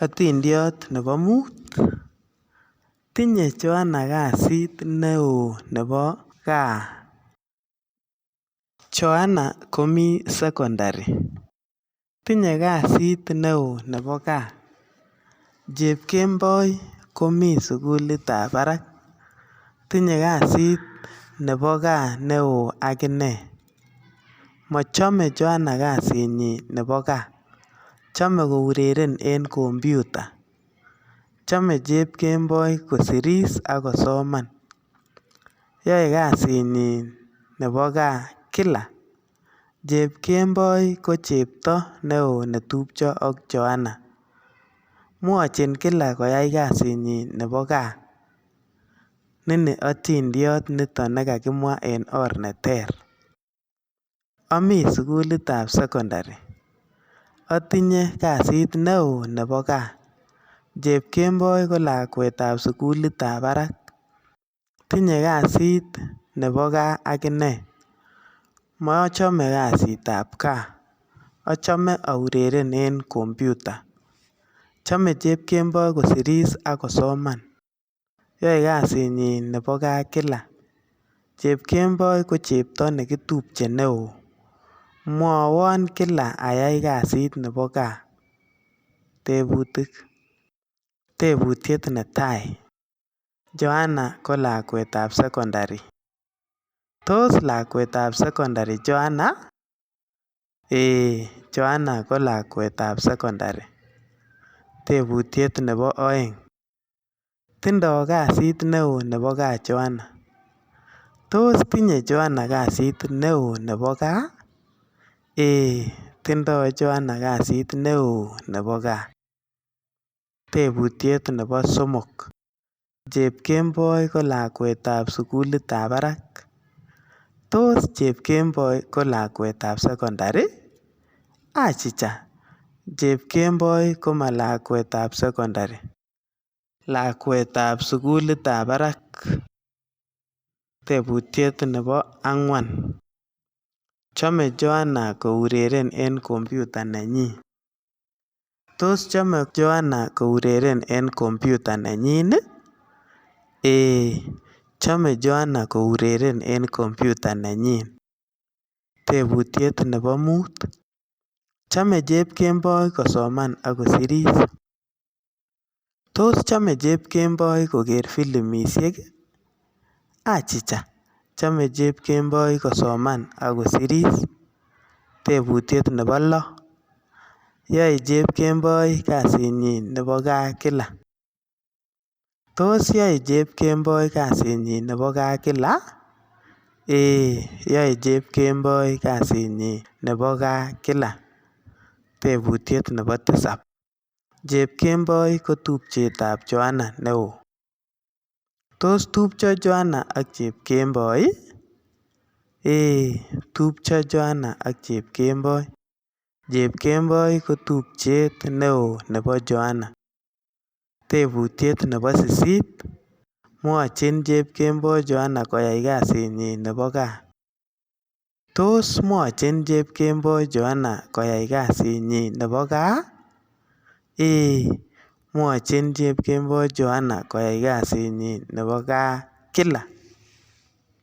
Otindiot nebo mut. Tinye Joanna kasit neo nebo gaa. Joanna komi secondary. Tinye kasit neo nebo gaa. Chepkemboi komi sugulitab barak. Tinye kasit nebo gaa neo agine. Mochome Joanna kasinyin nebo gaa. Chome koureren en computer. Chome Chepkemboi kosiris ak kosoman. Yoe kasinyin nebo gaa kila. Chepkemboi ko chepto neo netupcho ak Joanna. Mwochin kila koyai kasinyin nebo gaa. Nini otindiot niton nekakimwa en or neter. Omi sugulitab secondary. Otinye kasit neo nebo gaa. Chepkemboi ko lakwetab sugulitab barak. Tinye kasit nebo gaa agine. Mochome kasitab gaa. Ochome aureren en computer. Chome Chepkemboi kosiris ak kosoman. Yoe kasinyin nebo gaa kila. Chepkemboi ko chepto nekitupche neo. Mwowon kila ayai kasit nebo gaa. Tebutik. Tebutiet netai. Joanna ko lakwetab secondary. Tos lakwetab secondary Joanna? Ee, Joanna ko lakwetab secondary. Tebutiet nebo oeng. Tindo kasit neo nebo gaa Joanna? Tos tinye Joanna kasit neo nebo gaa? Ee, tindo Joanna kasit neo nebo gaa. Tebutiet nebo somok. Chepkemboi ko lakwetab sugulitab barak? Tos Chepkemboi ko lakwetab secondary? Achicha, Chepkemboi koma lakwetab secondary. Lakwetab sugulitab barak. Tebutiet nebo ang'wan. Chome Joanna koureren en computer nenyin? Tos chome Joanna koureren en computer nenyin? Ee, chome Joanna koureren en computer nenyin. Tebutiet nebo mut. Chome Chepkemboi kosoman ak kosiris? Tos chome Chepkemboi koker filimishek? Achicha, chome Chepkemboi kosoman ak kosiris? Tebutiet nebo lo. Yoe Chepkemboi kasinyin nebo gaa kila? Tos yoe Chepkemboi kasinyin nebo gaa kila? Ee, yoe Chepkemboi kasinyin nebo gaa kila. Tebutiet nebo tisap. Chepkemboi ko tupchetab Joanna neo. Tos tupcho Joanna ak Chepkemboi? Ee, tupcho Joanna ak Chepkemboi. Chepkemboi ko tupchet neo nebo Joanna. Tebutiet nebo sisit. Mwochin Chepkemboi Joanna koyai kasinyin nebo gaa? Tos mwochin Chepkemboi Joanna koyai kasinyin nebo gaa? Ee, mwochin Chepkemboi Joanna koyai kasinyin nebo gaa kila.